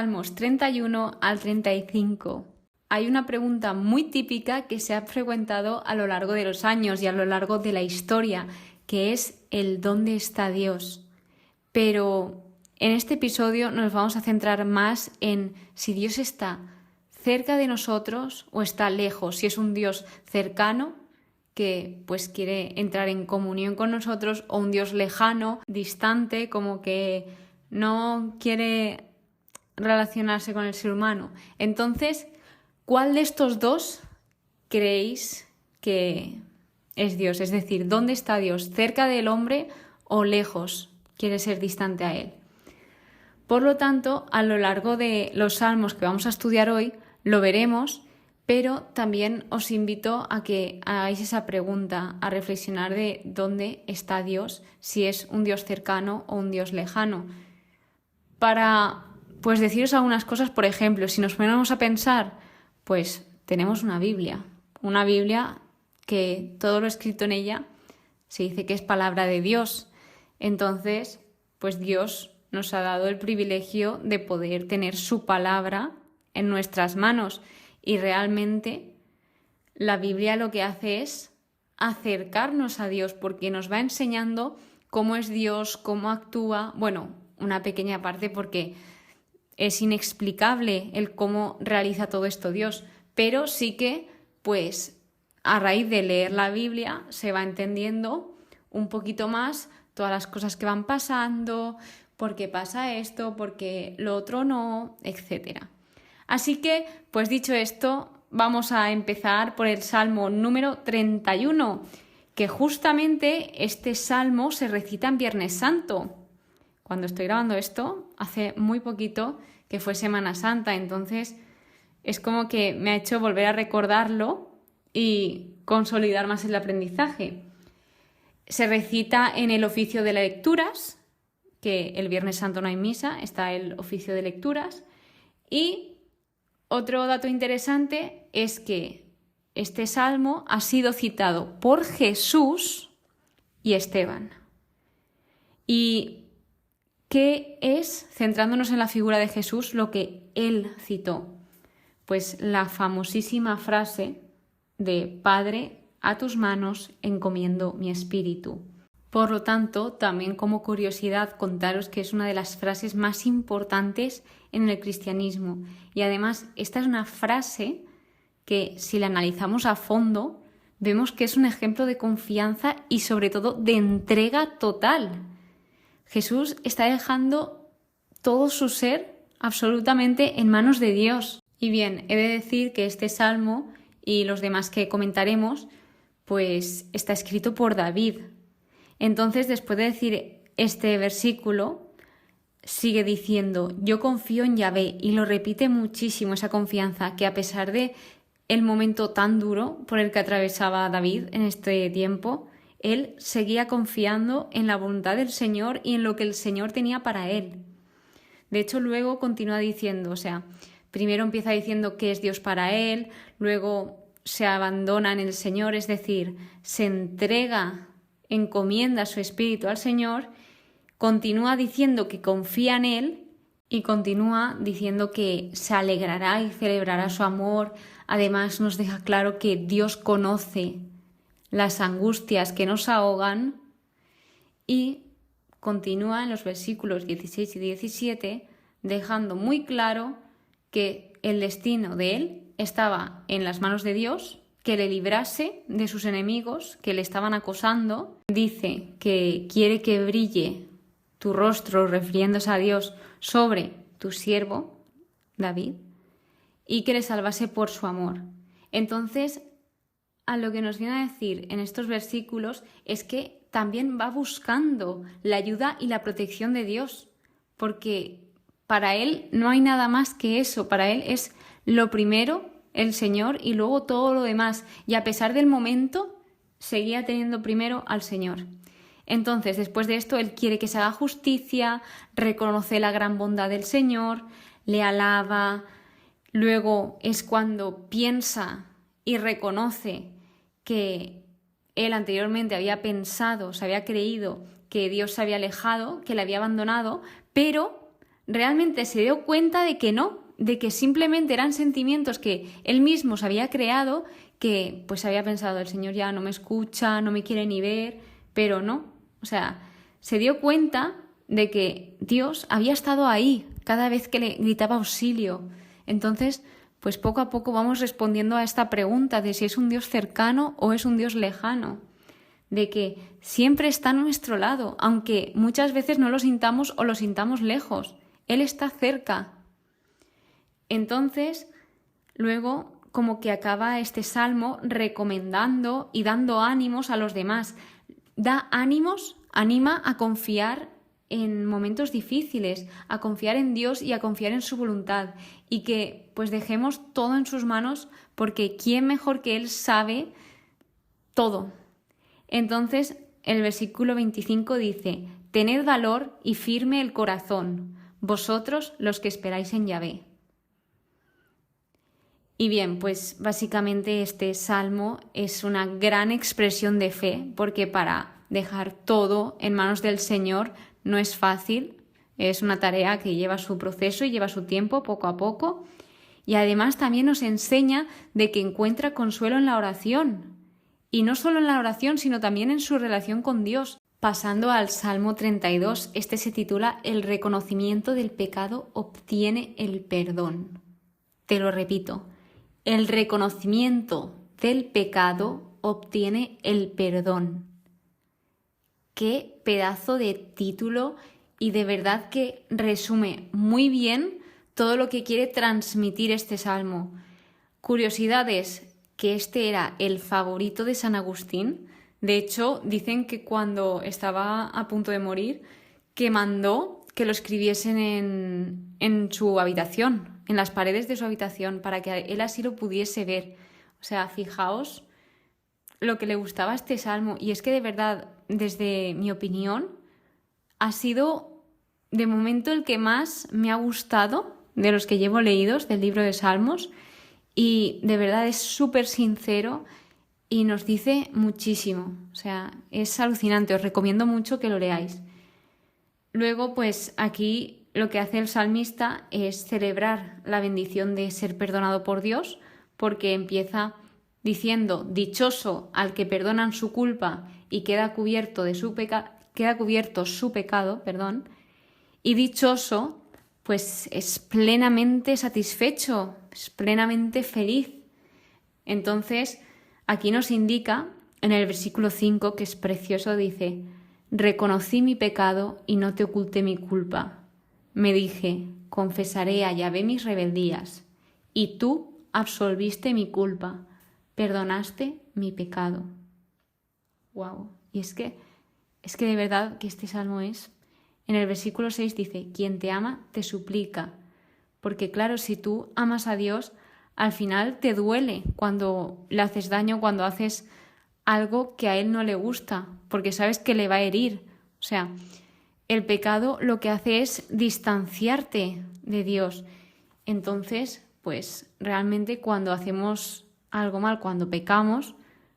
Salmos 31 al 35. Hay una pregunta muy típica que se ha frecuentado a lo largo de los años y a lo largo de la historia, que es el ¿dónde está Dios? Pero en este episodio nos vamos a centrar más en si Dios está cerca de nosotros o está lejos, si es un Dios cercano que pues quiere entrar en comunión con nosotros o un Dios lejano, distante, como que no quiere relacionarse con el ser humano. Entonces, ¿cuál de estos dos creéis que es Dios? Es decir, ¿dónde está Dios? ¿Cerca del hombre o lejos? Quiere ser distante a él. Por lo tanto, a lo largo de los salmos que vamos a estudiar hoy, lo veremos, pero también os invito a que hagáis esa pregunta, a reflexionar de dónde está Dios, si es un Dios cercano o un Dios lejano. Para pues deciros algunas cosas, por ejemplo, si nos ponemos a pensar, pues tenemos una Biblia que todo lo escrito en ella se dice que es palabra de Dios. Entonces, pues Dios nos ha dado el privilegio de poder tener su palabra en nuestras manos y realmente la Biblia lo que hace es acercarnos a Dios porque nos va enseñando cómo es Dios, cómo actúa, bueno, una pequeña parte porque es inexplicable el cómo realiza todo esto Dios, pero sí que pues a raíz de leer la Biblia se va entendiendo un poquito más todas las cosas que van pasando, por qué pasa esto, por qué lo otro no, etc. Así que, pues dicho esto, vamos a empezar por el Salmo número 31, que justamente este salmo se recita en Viernes Santo. Cuando estoy grabando esto, hace muy poquito que fue Semana Santa, entonces es como que me ha hecho volver a recordarlo y consolidar más el aprendizaje. Se recita en el oficio de lecturas, que el Viernes Santo no hay misa, está el oficio de lecturas. Y otro dato interesante es que este salmo ha sido citado por Jesús y Esteban. ¿Y qué es, centrándonos en la figura de Jesús, lo que él citó? Pues la famosísima frase de Padre, a tus manos encomiendo mi espíritu. Por lo tanto, también como curiosidad contaros que es una de las frases más importantes en el cristianismo. Y además, esta es una frase que si la analizamos a fondo, vemos que es un ejemplo de confianza y sobre todo de entrega total. Jesús está dejando todo su ser absolutamente en manos de Dios. Y bien, he de decir que este salmo y los demás que comentaremos, pues está escrito por David. Entonces, después de decir este versículo, sigue diciendo, yo confío en Yahvé, y lo repite muchísimo esa confianza, que a pesar de el momento tan duro por el que atravesaba David en este tiempo, él seguía confiando en la voluntad del Señor y en lo que el Señor tenía para él. De hecho, luego continúa diciendo, primero empieza diciendo que es Dios para él, luego se abandona en el Señor, es decir, se entrega, encomienda su espíritu al Señor, continúa diciendo que confía en Él y continúa diciendo que se alegrará y celebrará su amor. Además nos deja claro que Dios conoce las angustias que nos ahogan y continúa en los versículos 16 y 17 dejando muy claro que el destino de Él estaba en las manos de Dios, que le librase de sus enemigos que le estaban acosando. Dice que quiere que brille tu rostro, refiriéndose a Dios, sobre tu siervo, David, y que le salvase por su amor. Entonces, a lo que nos viene a decir en estos versículos es que también va buscando la ayuda y la protección de Dios, porque para él no hay nada más que eso, para él es lo primero el Señor y luego todo lo demás, y a pesar del momento seguía teniendo primero al Señor. Entonces, después de esto, él quiere que se haga justicia, reconoce la gran bondad del Señor, le alaba. Luego es cuando piensa y reconoce que él anteriormente había pensado, se había creído que Dios se había alejado, que le había abandonado, pero realmente se dio cuenta de que no, de que simplemente eran sentimientos que él mismo se había creado, que pues había pensado, el Señor ya no me escucha, no me quiere ni ver, pero no. O sea, se dio cuenta de que Dios había estado ahí cada vez que le gritaba auxilio. Entonces, pues poco a poco vamos respondiendo a esta pregunta de si es un Dios cercano o es un Dios lejano, de que siempre está a nuestro lado, aunque muchas veces no lo sintamos o lo sintamos lejos. Él está cerca. Entonces, luego, como que acaba este salmo recomendando y dando ánimos a los demás. Da ánimos, anima a confiar en momentos difíciles, a confiar en Dios y a confiar en su voluntad, y que pues dejemos todo en sus manos, porque ¿quién mejor que Él sabe todo? Entonces, el versículo 25 dice: «Tened valor y firme el corazón, vosotros los que esperáis en Yahvé». Y bien, pues básicamente este salmo es una gran expresión de fe, porque para dejar todo en manos del Señor no es fácil, es una tarea que lleva su proceso y lleva su tiempo poco a poco. Y además también nos enseña de que encuentra consuelo en la oración. Y no solo en la oración, sino también en su relación con Dios. Pasando al Salmo 32, este se titula «El reconocimiento del pecado obtiene el perdón». Te lo repito, el reconocimiento del pecado obtiene el perdón. Qué pedazo de título, y de verdad que resume muy bien todo lo que quiere transmitir este salmo. Curiosidades, que este era el favorito de San Agustín. De hecho, dicen que cuando estaba a punto de morir, que mandó que lo escribiesen en su habitación, en las paredes de su habitación, para que él así lo pudiese ver. O sea, fijaos lo que le gustaba a este salmo. Y es que de verdad, desde mi opinión, ha sido de momento el que más me ha gustado de los que llevo leídos del libro de Salmos, y de verdad es súper sincero y nos dice muchísimo. O sea, es alucinante, os recomiendo mucho que lo leáis. Luego, pues aquí lo que hace el salmista es celebrar la bendición de ser perdonado por Dios, porque empieza diciendo: «Dichoso al que perdonan su culpa y queda cubierto su pecado, y dichoso, pues es plenamente satisfecho, es plenamente feliz». Entonces, aquí nos indica en el versículo 5, que es precioso, dice: «Reconocí mi pecado y no te oculté mi culpa. Me dije, confesaré a Yahvé mis rebeldías, y tú absolviste mi culpa, perdonaste mi pecado». ¡Wow! Y es que de verdad que este salmo es... En el versículo 6 dice: «Quien te ama te suplica». Porque claro, si tú amas a Dios, al final te duele cuando le haces daño, cuando haces algo que a Él no le gusta, porque sabes que le va a herir. O sea, el pecado lo que hace es distanciarte de Dios. Entonces, pues realmente cuando hacemos algo mal, cuando pecamos,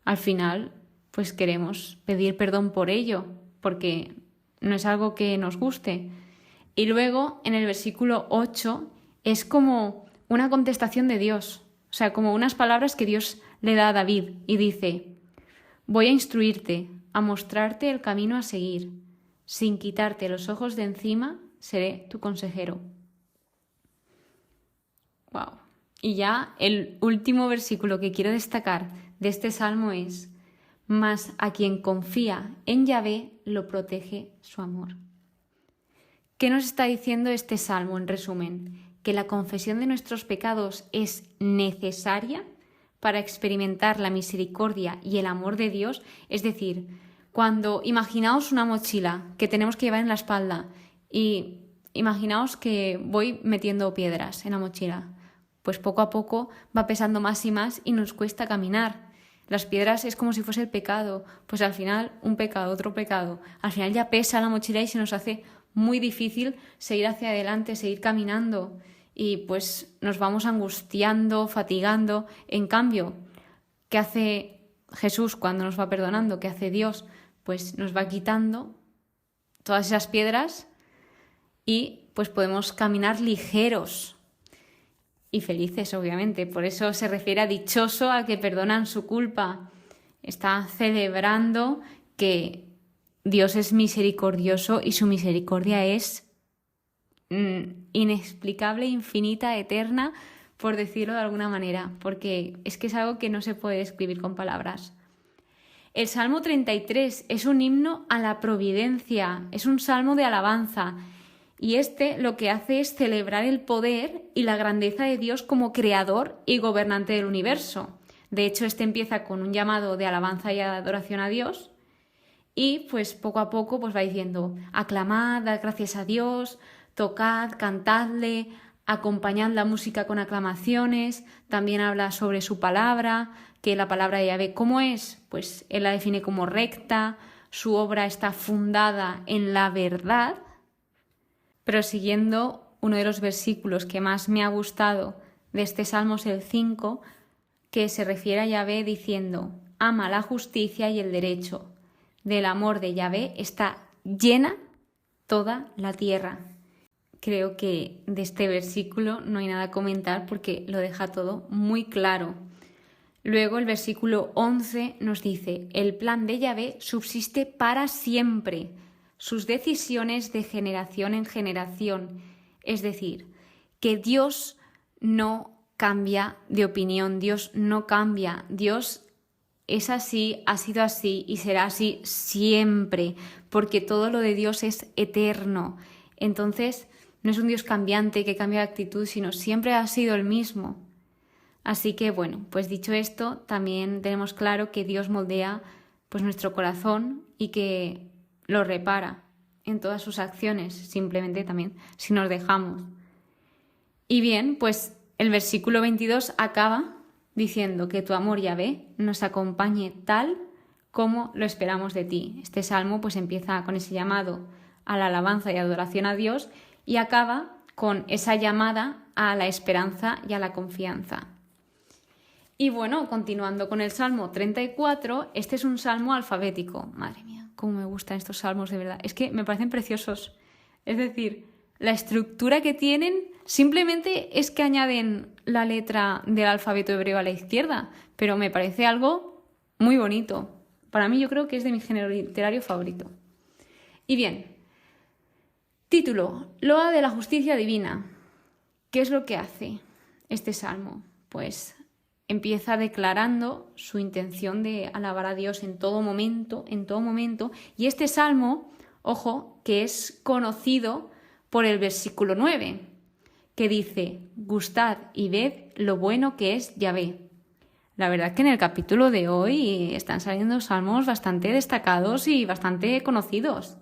al final pues queremos pedir perdón por ello, porque no es algo que nos guste. Y luego en el versículo 8 es como una contestación de Dios, o sea, como unas palabras que Dios le da a David, y dice: «Voy a instruirte, a mostrarte el camino a seguir. Sin quitarte los ojos de encima, seré tu consejero». ¡Wow! Y ya el último versículo que quiero destacar de este salmo es: «Mas a quien confía en Yahvé lo protege su amor». ¿Qué nos está diciendo este salmo en resumen? Que la confesión de nuestros pecados es necesaria para experimentar la misericordia y el amor de Dios. Es decir, cuando imaginaos una mochila que tenemos que llevar en la espalda, y imaginaos que voy metiendo piedras en la mochila, pues poco a poco va pesando más y más y nos cuesta caminar. Las piedras es como si fuese el pecado, pues al final un pecado, otro pecado, al final ya pesa la mochila y se nos hace muy difícil seguir hacia adelante, seguir caminando, y pues nos vamos angustiando, fatigando. En cambio, ¿qué hace Jesús cuando nos va perdonando? ¿Qué hace Dios? Pues nos va quitando todas esas piedras y pues podemos caminar ligeros y felices, obviamente. Por eso se refiere a dichoso al que perdonan su culpa. Está celebrando que Dios es misericordioso y su misericordia es inexplicable, infinita, eterna, por decirlo de alguna manera, porque es que es algo que no se puede describir con palabras. El Salmo 33 es un himno a la providencia, es un salmo de alabanza, y lo que hace es celebrar el poder y la grandeza de Dios como creador y gobernante del universo. De hecho, empieza con un llamado de alabanza y adoración a Dios, y pues poco a poco pues va diciendo: aclamad, dad gracias a Dios, tocad, cantadle, acompañad la música con aclamaciones. También habla sobre su palabra, que la palabra de Yahvé, ¿cómo es? Pues él la define como recta, su obra está fundada en la verdad. Pero siguiendo uno de los versículos que más me ha gustado de este Salmo es el 5, que se refiere a Yahvé diciendo: ama la justicia y el derecho. Del amor de Yahvé está llena toda la tierra. Creo que de este versículo no hay nada a comentar porque lo deja todo muy claro. Luego el versículo 11 nos dice: el plan de Yahvé subsiste para siempre, sus decisiones de generación en generación. Es decir, que Dios no cambia de opinión, Dios no cambia, Dios es así, ha sido así y será así siempre, porque todo lo de Dios es eterno. Entonces, no es un Dios cambiante que cambia de actitud, sino siempre ha sido el mismo. Así que, bueno, pues dicho esto, también tenemos claro que Dios moldea pues nuestro corazón y que lo repara en todas sus acciones, simplemente también si nos dejamos. Y bien, pues el versículo 22 acaba diciendo que tu amor, Yahvé, nos acompañe tal como lo esperamos de ti. Este salmo pues empieza con ese llamado a la alabanza y adoración a Dios y acaba con esa llamada a la esperanza y a la confianza. Y bueno, continuando con el Salmo 34, este es un salmo alfabético. Madre mía, cómo me gustan estos salmos, de verdad. Es que me parecen preciosos. Es decir, la estructura que tienen simplemente es que añaden la letra del alfabeto hebreo a la izquierda, pero me parece algo muy bonito. Para mí yo creo que es de mi género literario favorito. Y bien, título: Loa de la justicia divina. ¿Qué es lo que hace este salmo? Pues empieza declarando su intención de alabar a Dios en todo momento, y este salmo, ojo, que es conocido por el versículo 9, que dice: gustad y ved lo bueno que es Yahvé. La verdad que en el capítulo de hoy están saliendo salmos bastante destacados y bastante conocidos,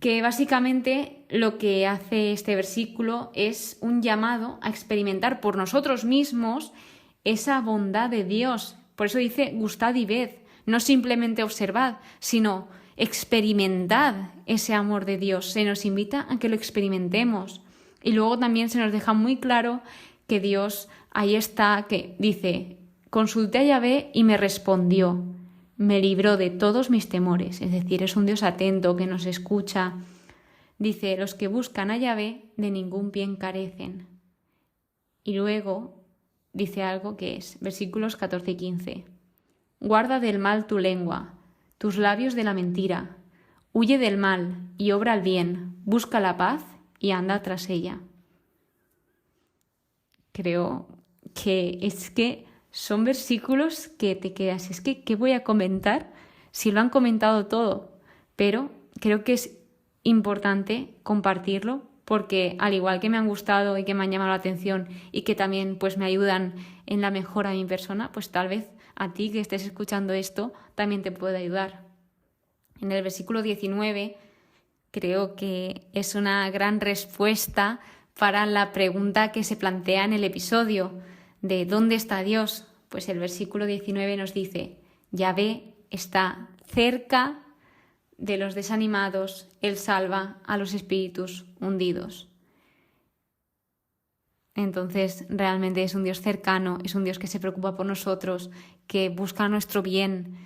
que básicamente lo que hace este versículo es un llamado a experimentar por nosotros mismos esa bondad de Dios. Por eso dice: gustad y ved, no simplemente observad, sino experimentad ese amor de Dios. Se nos invita a que lo experimentemos. Y luego también se nos deja muy claro que Dios ahí está, que dice: consulté a Yahvé y me respondió, me libró de todos mis temores. Es decir, es un Dios atento que nos escucha. Dice: los que buscan a Yahvé de ningún bien carecen. Y luego dice algo que es, versículos 14 y 15. Guarda del mal tu lengua, tus labios de la mentira. Huye del mal y obra el bien, busca la paz y anda tras ella. Creo que son versículos que te quedas. Es que, ¿qué voy a comentar si lo han comentado todo? Pero creo que es importante compartirlo, porque al igual que me han gustado y que me han llamado la atención y que también pues me ayudan en la mejora de mi persona, pues tal vez a ti que estés escuchando esto también te puede ayudar. En el versículo 19 creo que es una gran respuesta para la pregunta que se plantea en el episodio de ¿dónde está Dios? Pues el versículo 19 nos dice: Yahvé está cerca de los desanimados, Él salva a los espíritus hundidos. Entonces, realmente es un Dios cercano, es un Dios que se preocupa por nosotros, que busca nuestro bien,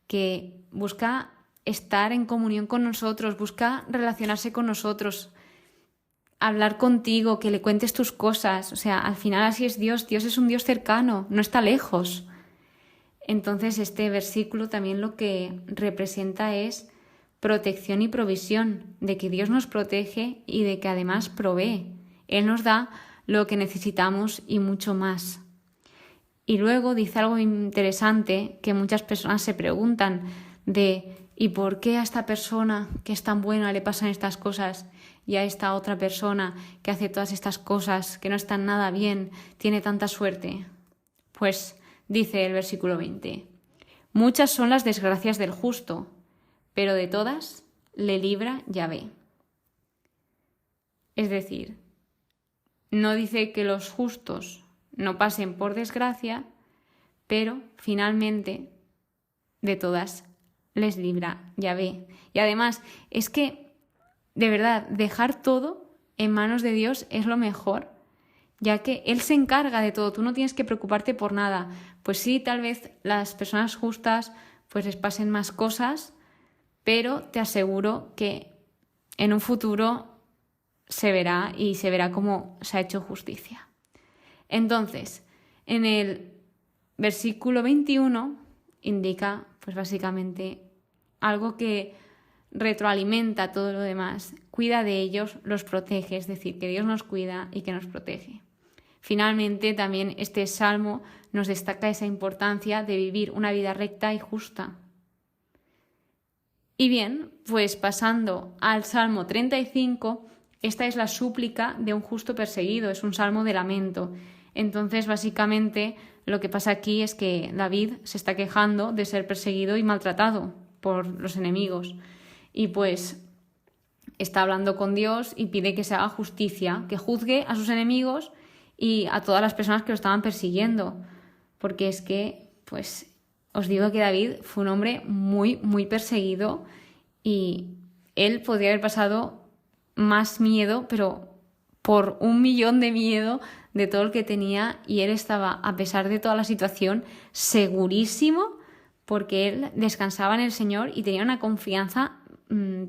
que busca estar en comunión con nosotros, busca relacionarse con nosotros. hablar contigo, que le cuentes tus cosas. O sea, al final así es Dios. Dios es un Dios cercano, no está lejos. Entonces este versículo también lo que representa es protección y provisión, de que Dios nos protege y de que además provee. Él nos da lo que necesitamos y mucho más. Y luego dice algo interesante que muchas personas se preguntan de ¿y por qué a esta persona que es tan buena le pasan estas cosas y a esta otra persona que hace todas estas cosas que no están nada bien tiene tanta suerte? Pues dice el versículo 20, muchas son las desgracias del justo, pero de todas le libra Yahvé. Es decir, no dice que los justos no pasen por desgracia, pero finalmente de todas les libra Yahvé. Y además es que, de verdad, dejar todo en manos de Dios es lo mejor, ya que Él se encarga de todo, tú no tienes que preocuparte por nada. Pues sí, tal vez las personas justas pues les pasen más cosas, pero te aseguro que en un futuro se verá y se verá cómo se ha hecho justicia. Entonces, en el versículo 21 indica pues básicamente algo que retroalimenta todo lo demás. Cuida de ellos, los protege, es decir, que Dios nos cuida y que nos protege. Finalmente, también este salmo nos destaca esa importancia de vivir una vida recta y justa. Y bien, pues pasando al Salmo 35, esta es la súplica de un justo perseguido, es un salmo de lamento. Entonces, básicamente, lo que pasa aquí es que David se está quejando de ser perseguido y maltratado por los enemigos. Y pues está hablando con Dios y pide que se haga justicia, que juzgue a sus enemigos y a todas las personas que lo estaban persiguiendo. Porque es que, pues, os digo que David fue un hombre muy, muy perseguido y él podría haber pasado más miedo, pero por 1.000.000 de miedo de todo el que tenía, y él estaba, a pesar de toda la situación, segurísimo, porque él descansaba en el Señor y tenía una confianza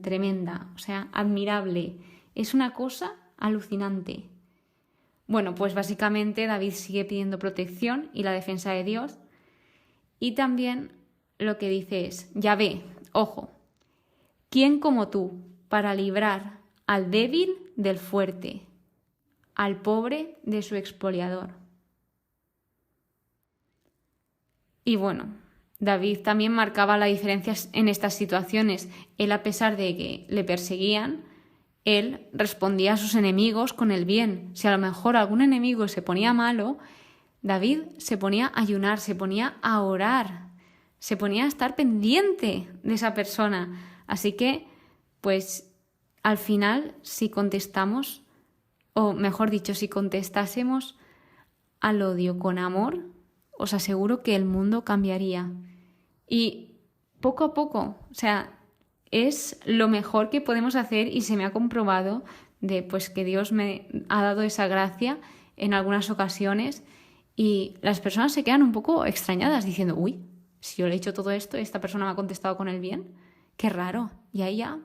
tremenda, o sea, admirable. Es una cosa alucinante. Bueno, pues básicamente David sigue pidiendo protección y la defensa de Dios, y también lo que dice es, Yahvé, ojo, ¿quién como tú para librar al débil del fuerte, al pobre de su expoliador? Y bueno, David también marcaba la diferencia en estas situaciones. Él, a pesar de que le perseguían, él respondía a sus enemigos con el bien. Si a lo mejor algún enemigo se ponía malo, David se ponía a ayunar, se ponía a orar, se ponía a estar pendiente de esa persona. Así que, pues, al final, si contestamos, o mejor dicho, si contestásemos al odio con amor, os aseguro que el mundo cambiaría. Y poco a poco, o sea, es lo mejor que podemos hacer y se me ha comprobado de pues que Dios me ha dado esa gracia en algunas ocasiones y las personas se quedan un poco extrañadas diciendo, uy, si yo le he hecho todo esto y esta persona me ha contestado con el bien, qué raro. Y ahí ya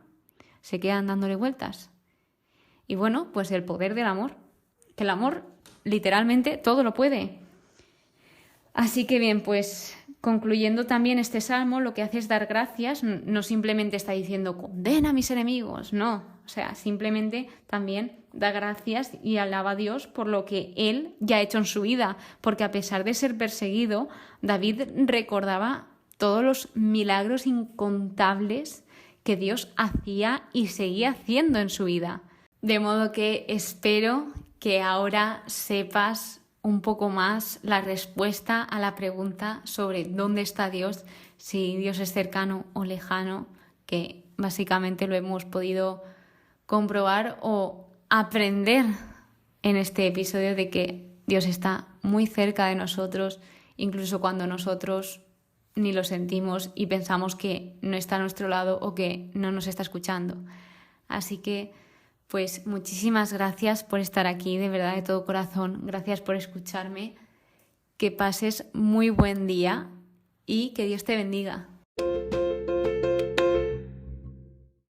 se quedan dándole vueltas. Y bueno, pues el poder del amor, que el amor literalmente todo lo puede. Así que bien, pues concluyendo también este salmo, lo que hace es dar gracias, no simplemente está diciendo condena a mis enemigos, no, o sea, simplemente también da gracias y alaba a Dios por lo que él ya ha hecho en su vida, porque a pesar de ser perseguido, David recordaba todos los milagros incontables que Dios hacía y seguía haciendo en su vida. De modo que espero que ahora sepas un poco más la respuesta a la pregunta sobre dónde está Dios, si Dios es cercano o lejano, que básicamente lo hemos podido comprobar o aprender en este episodio de que Dios está muy cerca de nosotros, incluso cuando nosotros ni lo sentimos y pensamos que no está a nuestro lado o que no nos está escuchando. Así que pues muchísimas gracias por estar aquí, de verdad, de todo corazón. Gracias por escucharme. Que pases muy buen día y que Dios te bendiga.